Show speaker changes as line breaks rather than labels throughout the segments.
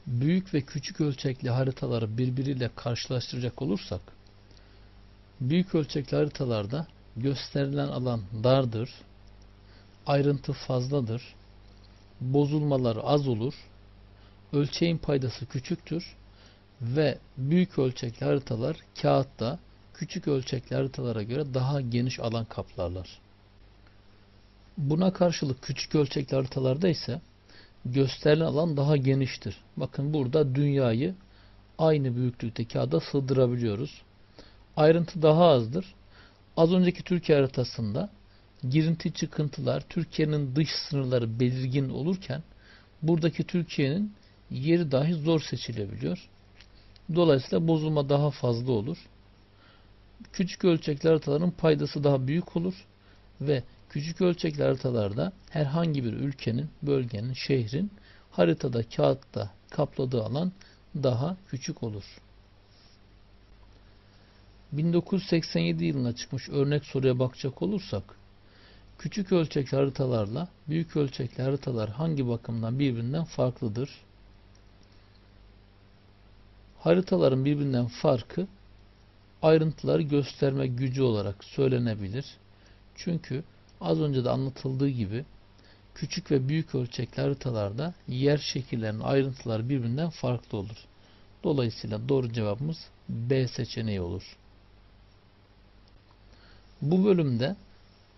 Büyük ve küçük ölçekli haritaları birbiriyle karşılaştıracak olursak, büyük ölçekli haritalarda gösterilen alan dardır, ayrıntı fazladır, bozulmalar az olur, ölçeğin paydası küçüktür ve büyük ölçekli haritalar kağıtta küçük ölçekli haritalara göre daha geniş alan kaplarlar. Buna karşılık küçük ölçekli haritalarda ise gösterilen alan daha geniştir. Bakın burada dünyayı aynı büyüklükte kağıda sığdırabiliyoruz. Ayrıntı daha azdır. Az önceki Türkiye haritasında girinti çıkıntılar, Türkiye'nin dış sınırları belirgin olurken buradaki Türkiye'nin yeri dahi zor seçilebiliyor. Dolayısıyla bozulma daha fazla olur. Küçük ölçekli haritaların paydası daha büyük olur ve küçük ölçekli haritalarda herhangi bir ülkenin, bölgenin, şehrin haritada, kağıtta kapladığı alan daha küçük olur. 1987 yılına çıkmış örnek soruya bakacak olursak, küçük ölçekli haritalarla büyük ölçekli haritalar hangi bakımdan birbirinden farklıdır? Haritaların birbirinden farkı ayrıntıları gösterme gücü olarak söylenebilir. Çünkü az önce de anlatıldığı gibi küçük ve büyük ölçekli haritalarda yer şekillerinin ayrıntıları birbirinden farklı olur. Dolayısıyla doğru cevabımız B seçeneği olur. Bu bölümde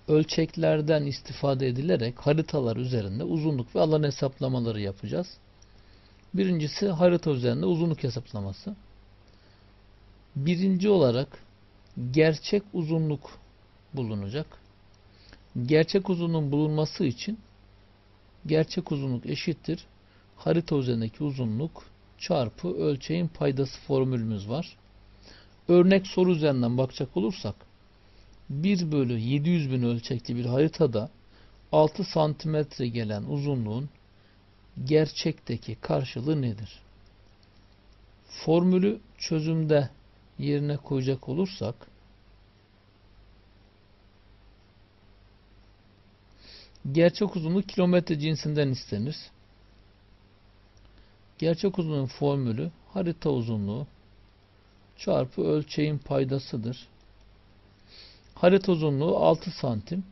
ölçeklerden istifade edilerek haritalar üzerinde uzunluk ve alan hesaplamaları yapacağız. Birincisi harita üzerinde uzunluk hesaplaması. Birinci olarak gerçek uzunluk bulunacak. Gerçek uzunluğun bulunması için gerçek uzunluk eşittir harita üzerindeki uzunluk çarpı ölçeğin paydası formülümüz var. Örnek soru üzerinden bakacak olursak 1 bölü 700 bin ölçekli bir haritada 6 santimetre gelen uzunluğun gerçekteki karşılığı nedir? Formülü çözümde yerine koyacak olursak gerçek uzunluk kilometre cinsinden istenir. Gerçek uzunluğun formülü harita uzunluğu çarpı ölçeğin paydasıdır. Harita uzunluğu 6 santim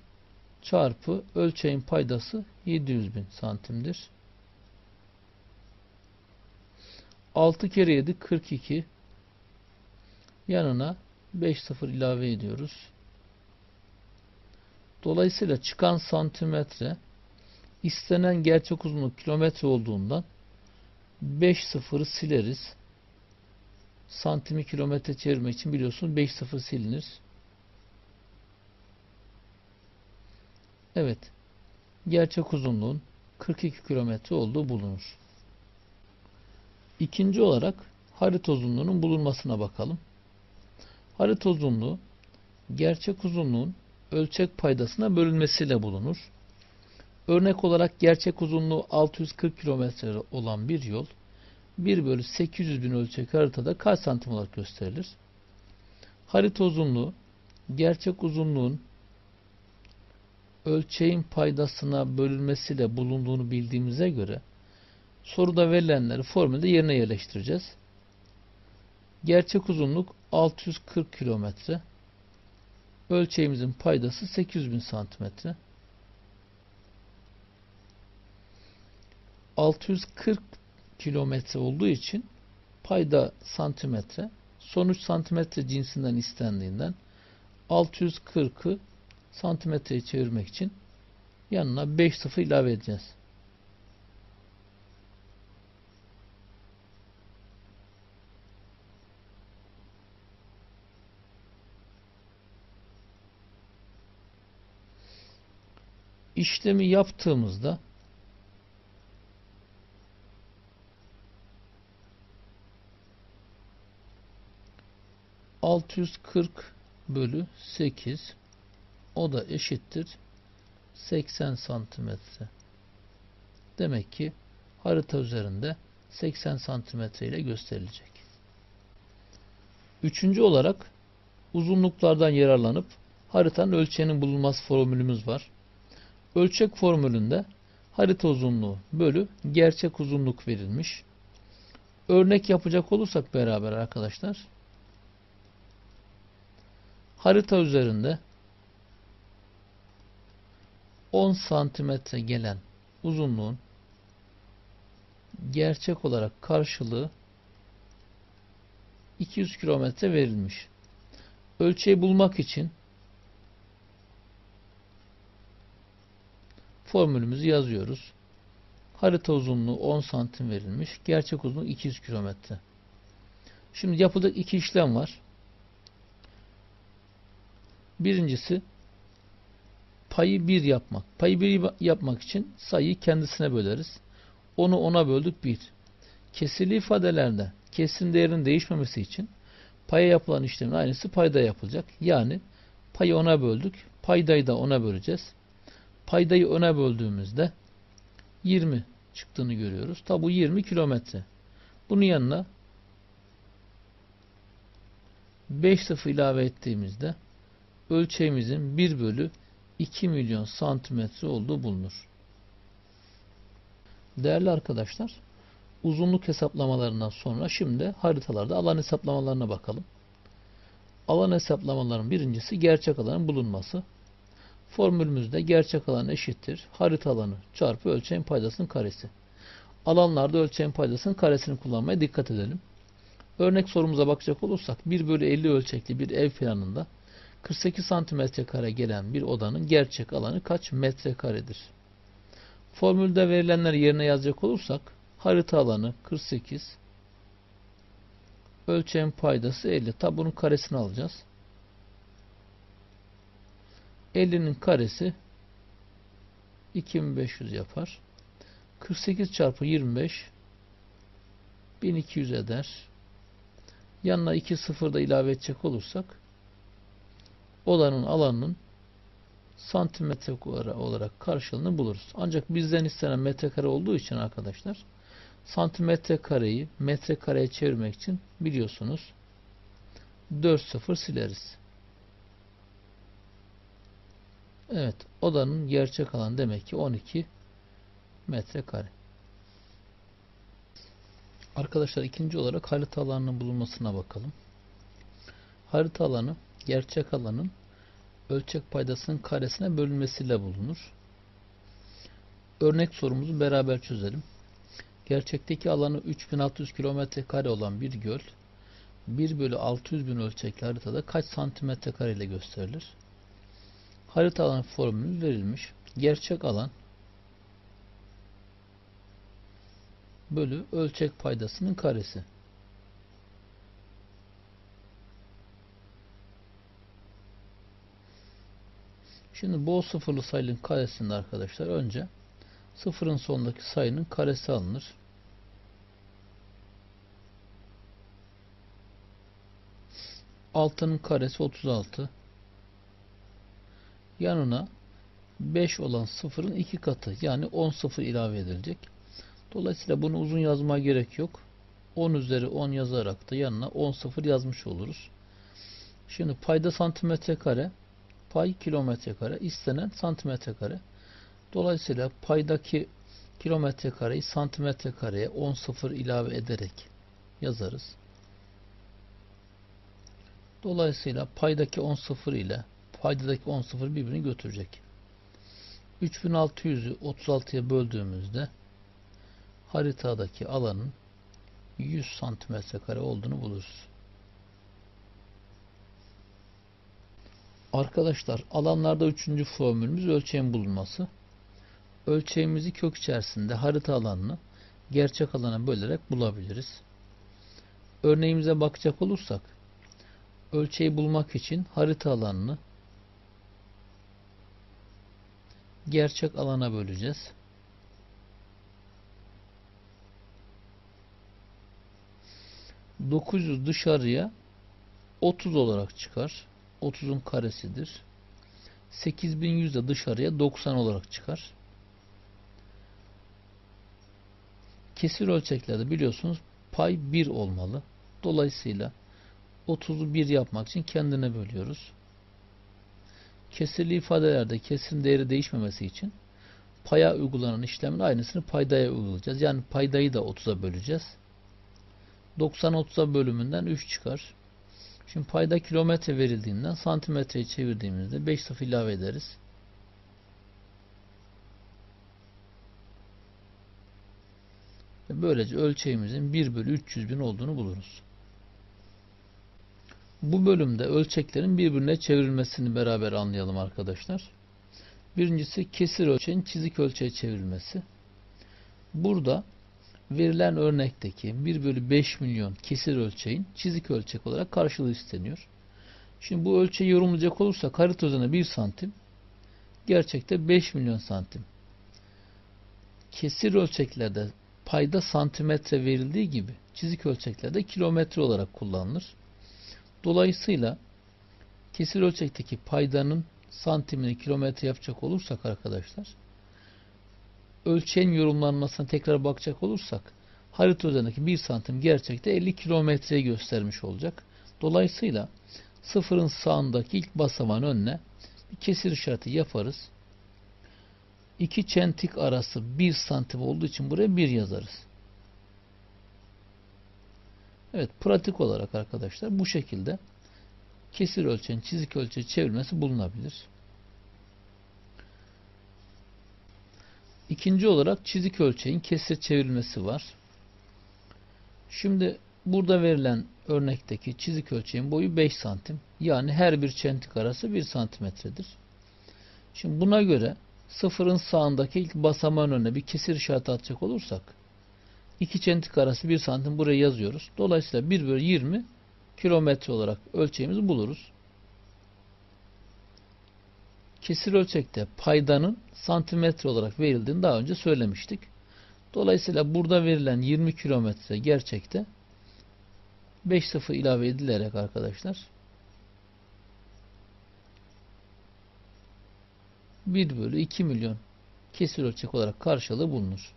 çarpı ölçeğin paydası 700 bin santimdir. 6 kere 7 42, yanına 5 sıfır ilave ediyoruz. Dolayısıyla çıkan santimetre istenen gerçek uzunluk kilometre olduğundan 5 sıfırı sileriz. Santimi kilometre çevirmek için biliyorsunuz 5 sıfır silinir. Evet. Gerçek uzunluğun 42 kilometre olduğu bulunur. İkinci olarak harita uzunluğunun bulunmasına bakalım. Harita uzunluğu gerçek uzunluğun ölçek paydasına bölünmesiyle bulunur. Örnek olarak gerçek uzunluğu 640 kilometre olan bir yol 1 bölü 800 bin ölçek haritada kaç santim olarak gösterilir? Harita uzunluğu gerçek uzunluğun ölçeğin paydasına bölünmesiyle bulunduğunu bildiğimize göre soruda verilenleri formülde yerine yerleştireceğiz. Gerçek uzunluk 640 kilometre. Ölçeğimizin paydası 800 bin santimetre. 640 kilometre olduğu için payda santimetre, sonuç santimetre cinsinden istendiğinden 640'ı santimetreye çevirmek için yanına 5 sıfır ilave edeceğiz. İşlemi yaptığımızda 640 bölü 8, o da eşittir 80 santimetre. Demek ki harita üzerinde 80 santimetre ile gösterilecek. Üçüncü olarak uzunluklardan yararlanıp haritanın ölçeğinin bulunması formülümüz var. Ölçek formülünde harita uzunluğu bölü gerçek uzunluk verilmiş. Örnek yapacak olursak beraber arkadaşlar, harita üzerinde 10 santimetre gelen uzunluğun gerçek olarak karşılığı 200 kilometre verilmiş. Ölçeği bulmak için formülümüzü yazıyoruz. Harita uzunluğu 10 santim verilmiş. Gerçek uzunluğu 200 kilometre. Şimdi yapılacak iki işlem var. Birincisi payı 1 yapmak. Payı 1 yapmak için sayıyı kendisine böleriz. Onu 10'a böldük 1. Kesirli ifadelerde kesim değerinin değişmemesi için paya yapılan işlemin aynısı payda yapılacak. Yani payı 10'a böldük. Paydayı da 10'a böleceğiz. Paydayı 10'a böldüğümüzde 20 çıktığını görüyoruz. Tabi bu 20 kilometre. Bunun yanına 5 sıfır ilave ettiğimizde ölçeğimizin 1 bölü 2 milyon santimetre olduğu bulunur. Değerli arkadaşlar, uzunluk hesaplamalarından sonra şimdi haritalarda alan hesaplamalarına bakalım. Alan hesaplamalarının birincisi gerçek alanın bulunması. Formülümüzde gerçek alan eşittir harita alanı çarpı ölçeğin paydasının karesi. Alanlarda ölçeğin paydasının karesini kullanmaya dikkat edelim. Örnek sorumuza bakacak olursak 1 bölü 50 ölçekli bir ev planında 48 santimetre kare gelen bir odanın gerçek alanı kaç metrekaredir? Formülde verilenleri yerine yazacak olursak harita alanı 48, ölçeğin paydası 50. Tabi bunun karesini alacağız. 50'nin karesi 2500 yapar. 48 çarpı 25 1200 eder. Yanına 2 sıfır da ilave edecek olursak odanın alanının santimetre olarak karşılığını buluruz. Ancak bizden istenen metrekare olduğu için arkadaşlar santimetre kareyi metrekareye çevirmek için biliyorsunuz 4 sıfır sileriz. Evet, odanın gerçek alanı demek ki 12 metrekare. Arkadaşlar ikinci olarak harita alanının bulunmasına bakalım. Harita alanı gerçek alanın ölçek paydasının karesine bölünmesiyle bulunur. Örnek sorumuzu beraber çözelim. Gerçekteki alanı 3600 kilometre kare olan bir göl 1 bölü 600 bin ölçekli haritada kaç santimetre kare ile gösterilir? Harita alanı formülü verilmiş. Gerçek alan bölü ölçek paydasının karesi. Şimdi bol sıfırlı sayının karesinde arkadaşlar önce sıfırın sonundaki sayının karesi alınır. Altının karesi 36. Yanına 5 olan sıfırın 2 katı yani 10 sıfır ilave edilecek. Dolayısıyla bunu uzun yazmaya gerek yok. 10 üzeri 10 yazarak da yanına 10 sıfır yazmış oluruz. Şimdi payda santimetre kare, pay kilometre kare, istenen santimetre kare. Dolayısıyla paydaki kilometre kareyi santimetre kareye 10 sıfır ilave ederek yazarız. Dolayısıyla paydaki 10 sıfır ile paydadaki 10 sıfır birbirini götürecek. 3600'ü 36'ya böldüğümüzde haritadaki alanın 100 santimetre kare olduğunu buluruz. Arkadaşlar alanlarda üçüncü formülümüz ölçeğin bulunması. Ölçeğimizi kök içerisinde harita alanını gerçek alana bölerek bulabiliriz. Örneğimize bakacak olursak ölçeği bulmak için harita alanını gerçek alana böleceğiz. ...900 dışarıya 30 olarak çıkar. 30'un karesidir. 8100 de dışarıya 90 olarak çıkar. Kesir ölçeklerde biliyorsunuz pay 1 olmalı. Dolayısıyla 30'u 1 yapmak için kendine bölüyoruz. Kesirli ifadelerde kesirin değeri değişmemesi için paya uygulanan işlemin aynısını paydaya uygulayacağız. Yani paydayı da 30'a böleceğiz. 90-30'a bölümünden 3 çıkar. Şimdi payda kilometre verildiğinden santimetreyi çevirdiğimizde 5 sıfır ilave ederiz. Ve böylece ölçeğimizin 1 bölü 300 bin olduğunu buluruz. Bu bölümde ölçeklerin birbirine çevrilmesini beraber anlayalım arkadaşlar. Birincisi kesir ölçeğin çizik ölçeğe çevrilmesi. Burada verilen örnekteki 1 bölü 5 milyon kesir ölçeğin çizik ölçek olarak karşılığı isteniyor. Şimdi bu ölçeği yorumlayacak olursak harita üzerine 1 santim, gerçekte 5 milyon santim. Kesir ölçeklerde payda santimetre verildiği gibi çizik ölçeklerde kilometre olarak kullanılır. Dolayısıyla kesir ölçekteki paydanın santimini kilometre yapacak olursak arkadaşlar, ölçeğin yorumlanmasına tekrar bakacak olursak harita üzerindeki 1 santim gerçekte 50 kilometreyi göstermiş olacak. Dolayısıyla sıfırın sağındaki ilk basamağın önüne bir kesir işareti yaparız. İki çentik arası 1 santim olduğu için buraya 1 yazarız. Evet, pratik olarak arkadaşlar bu şekilde kesir ölçeğin çizik ölçeğe çevrilmesi bulunabilir. İkinci olarak çizik ölçeğin kesir çevrilmesi var. Şimdi burada verilen örnekteki çizik ölçeğin boyu 5 santim. Yani her bir çentik arası 1 santimetredir. Şimdi buna göre sıfırın sağındaki ilk basamağın önüne bir kesir işareti atacak olursak iki çentik arası 1 santim buraya yazıyoruz. Dolayısıyla 1 bölü 20 kilometre olarak ölçeğimizi buluruz. Kesir ölçekte paydanın santimetre olarak verildiğini daha önce söylemiştik. Dolayısıyla burada verilen 20 kilometre gerçekte 5 sıfır ilave edilerek arkadaşlar 1 bölü 2 milyon kesir ölçek olarak karşılığı bulunur.